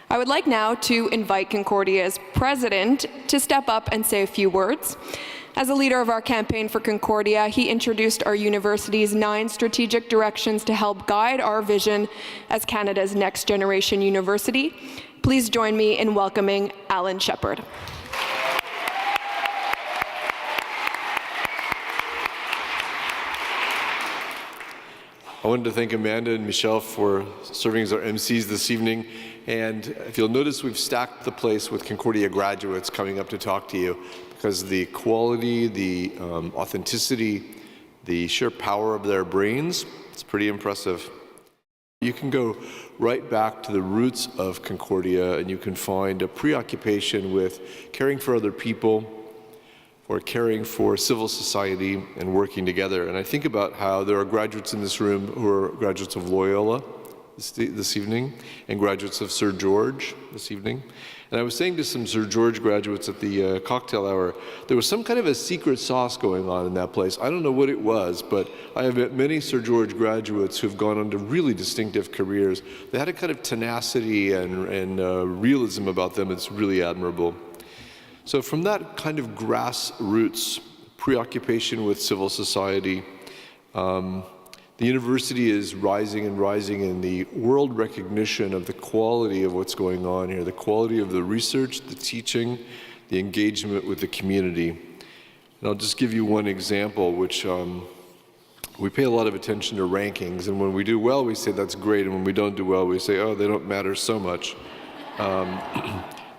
I would like now to invite Concordia's president to step up and say a few words. As a leader of our campaign for Concordia, he introduced our university's 9 strategic directions to help guide our vision as Canada's next generation university. Please join me in welcoming Alan Shepard. I wanted to thank Amanda and Michelle for serving as our MCs this evening. And if you'll notice, we've stacked the place with Concordia graduates coming up to talk to you because the quality, the authenticity, the sheer power of their brains, it's pretty impressive. You can go right back to the roots of Concordia and you can find a preoccupation with caring for other people, or caring for civil society and working together. And I think about how there are graduates in this room who are graduates of Loyola this evening and graduates of Sir George this evening. And I was saying to some Sir George graduates at the cocktail hour, there was some kind of a secret sauce going on in that place. I don't know what it was, but I have met many Sir George graduates who've gone on to really distinctive careers. They had a kind of tenacity and realism about them that's really admirable. So from that kind of grassroots preoccupation with civil society, the university is rising and rising in the world recognition of the quality of what's going on here, the quality of the research, the teaching, the engagement with the community. And I'll just give you one example, which we pay a lot of attention to rankings, and when we do well, we say that's great, and when we don't do well, we say, oh, they don't matter so much.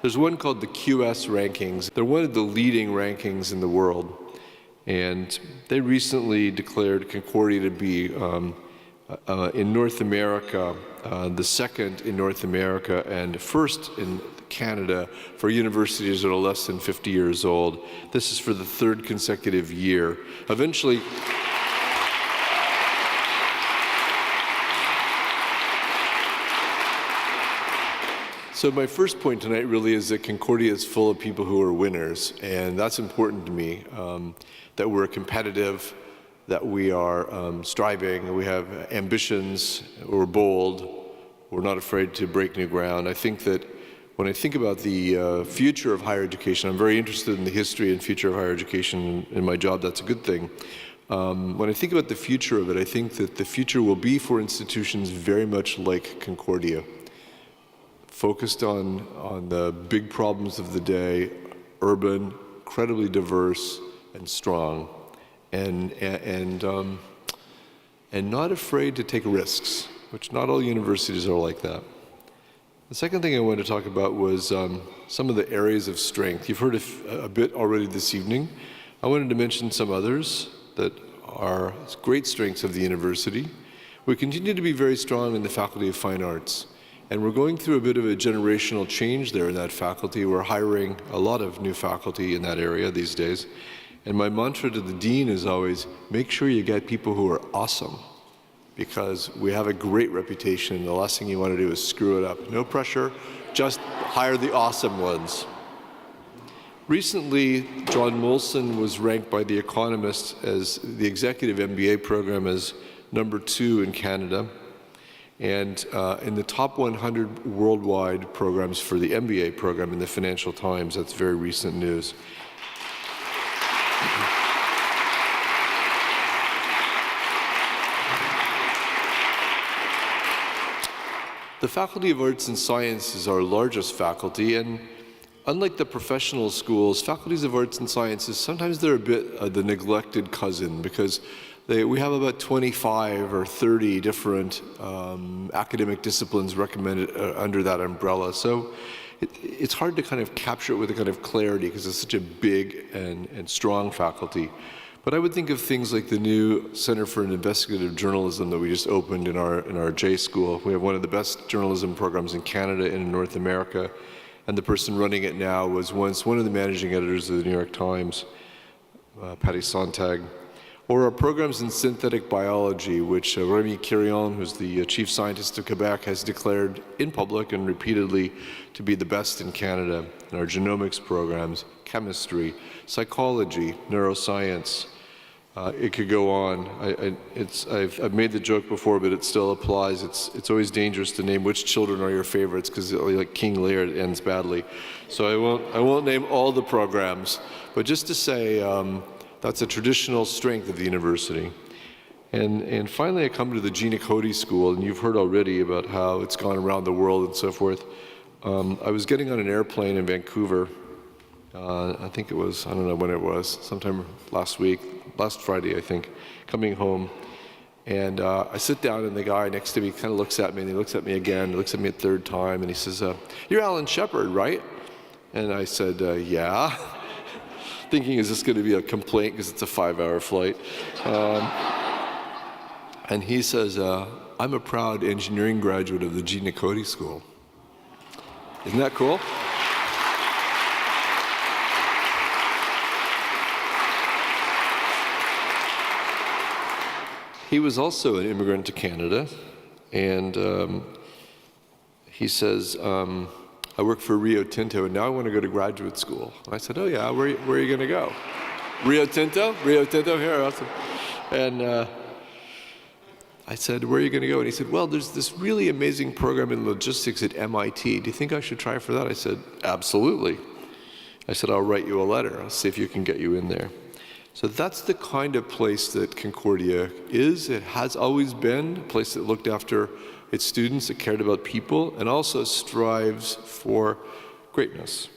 There's one called the QS rankings. They're one of the leading rankings in the world. And they recently declared Concordia to be, in North America, the second in North America and first in Canada for universities that are less than 50 years old. This is for the 3rd consecutive year. Eventually, so my first point tonight really is that Concordia is full of people who are winners, and that's important to me, that we're competitive, that we are striving, we have ambitions, we're bold, we're not afraid to break new ground. I think that when I think about the future of higher education, I'm very interested in the history and future of higher education in my job. That's a good thing. When I think about the future of it, I think that the future will be for institutions very much like Concordia, focused on the big problems of the day, urban, incredibly diverse and strong, and not afraid to take risks, which not all universities are like that. The second thing I wanted to talk about was some of the areas of strength. You've heard a bit already this evening. I wanted to mention some others that are great strengths of the university. We continue to be very strong in the Faculty of Fine Arts. And we're going through a bit of a generational change there in that faculty. We're hiring a lot of new faculty in that area these days. And my mantra to the dean is always, make sure you get people who are awesome, because we have a great reputation, and the last thing you want to do is screw it up. No pressure, just hire the awesome ones. Recently, John Molson was ranked by The Economist as the executive MBA program as #2 in Canada. And in the top 100 worldwide programs for the MBA program in the Financial Times. That's very recent news. The Faculty of Arts and Science is our largest faculty, and unlike the professional schools, faculties of arts and sciences, sometimes they're a bit the neglected cousin, because we have about 25 or 30 different academic disciplines recommended under that umbrella. So it's hard to kind of capture it with a kind of clarity because it's such a big and strong faculty. But I would think of things like the new Center for Investigative Journalism that we just opened in our J School. We have one of the best journalism programs in Canada and in North America. And the person running it now was once one of the managing editors of the New York Times, Patty Sontag. Or our programs in synthetic biology, which Rémi Quirion, who's the chief scientist of Quebec, has declared in public and repeatedly to be the best in Canada. In our genomics programs, chemistry, psychology, neuroscience, It could go on. I've made the joke before, but it still applies. It's always dangerous to name which children are your favorites, because like King Lear, it ends badly. So I won't name all the programs, but just to say that's a traditional strength of the university. And finally, I come to the Gina Cody School, and you've heard already about how it's gone around the world and so forth. I was getting on an airplane in Vancouver. I think it was, I don't know when it was, sometime last Friday, I think, coming home. And I sit down, and the guy next to me kind of looks at me, and he looks at me again, he looks at me a third time, and he says, "You're Alan Shepard, right?" And I said, "Yeah." Thinking, is this going to be a complaint because it's a 5-hour flight? And he says, "I'm a proud engineering graduate of the Gina Cody School." Isn't that cool? He was also an immigrant to Canada, and he says, "I work for Rio Tinto, and now I want to go to graduate school." And I said, "Oh yeah, where are you going to go?" Rio Tinto? Rio Tinto, here, awesome. And I said, "Where are you going to go?" And he said, "Well, there's this really amazing program in logistics at MIT. Do you think I should try for that?" I said, "Absolutely." I said, "I'll write you a letter. I'll see if you can get you in there." So that's the kind of place that Concordia is. It has always been a place that looked after its students, that cared about people, and also strives for greatness.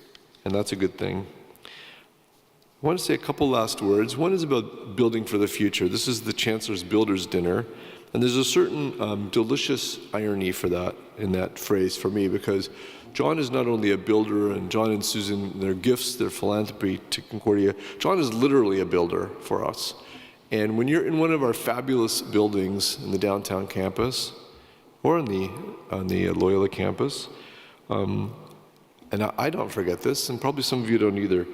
And that's a good thing. I want to say a couple last words. One is about building for the future. This is the Chancellor's Builders' Dinner. And there's a certain delicious irony for that, in that phrase for me, because John is not only a builder, and John and Susan, their gifts, their philanthropy to Concordia, John is literally a builder for us. And when you're in one of our fabulous buildings in the downtown campus, or on the Loyola campus, and I don't forget this, and probably some of you don't either.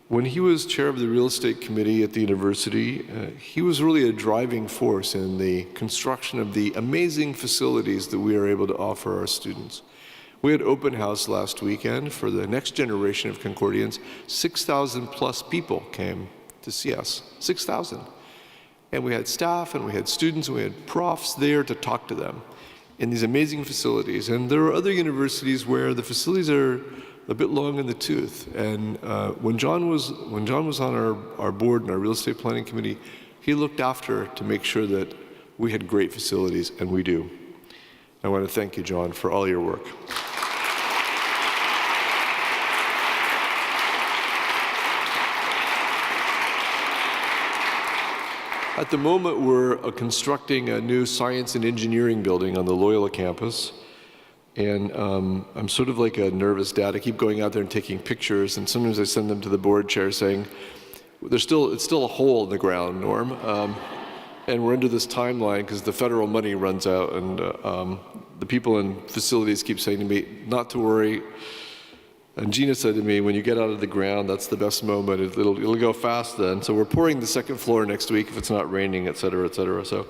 When he was chair of the real estate committee at the university, he was really a driving force in the construction of the amazing facilities that we are able to offer our students. We had open house last weekend for the next generation of Concordians. 6,000 plus people came to see us, 6,000. And we had staff, and we had students, and we had profs there to talk to them in these amazing facilities. And there are other universities where the facilities are a bit long in the tooth. And when John was on our board and our real estate planning committee, he looked after to make sure that we had great facilities, and we do. I want to thank you, John, for all your work. At the moment, we're constructing a new science and engineering building on the Loyola campus. And I'm sort of like a nervous dad. I keep going out there and taking pictures, and sometimes I send them to the board chair saying, it's still a hole in the ground, Norm. And we're into this timeline because the federal money runs out, and the people in facilities keep saying to me, not to worry. And Gina said to me, when you get out of the ground, that's the best moment. It'll go fast then. So we're pouring the second floor next week if it's not raining, et cetera, et cetera. So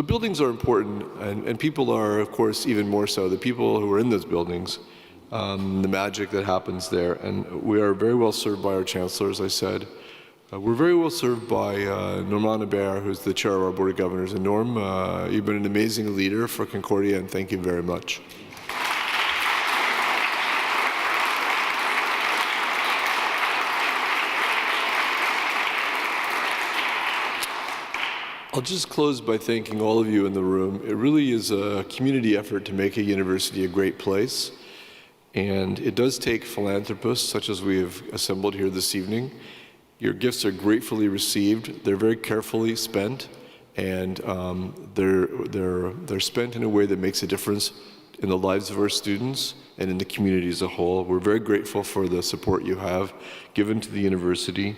buildings are important, and people are, of course, even more so. The people who are in those buildings, the magic that happens there. And we are very well served by our chancellor, as I said. We're very well served by Normand Hébert, who's the chair of our Board of Governors. And Norm, you've been an amazing leader for Concordia, and thank you very much. I'll just close by thanking all of you in the room. It really is a community effort to make a university a great place. And it does take philanthropists, such as we have assembled here this evening. Your gifts are gratefully received. They're very carefully spent, and they're spent in a way that makes a difference in the lives of our students and in the community as a whole. We're very grateful for the support you have given to the university,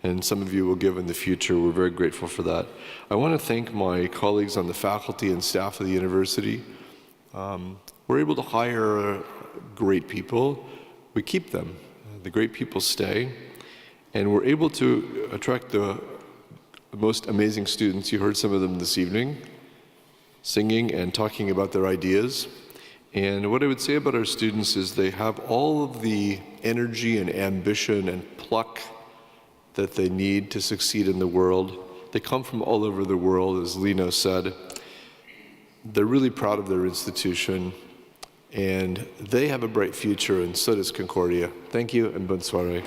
and some of you will give in the future. We're very grateful for that. I want to thank my colleagues on the faculty and staff of the university. We're able to hire great people. We keep them. The great people stay. And we're able to attract the most amazing students. You heard some of them this evening, singing and talking about their ideas. And what I would say about our students is they have all of the energy and ambition and pluck that they need to succeed in the world. They come from all over the world, as Lino said. They're really proud of their institution, and they have a bright future, and so does Concordia. Thank you, and bonne soirée.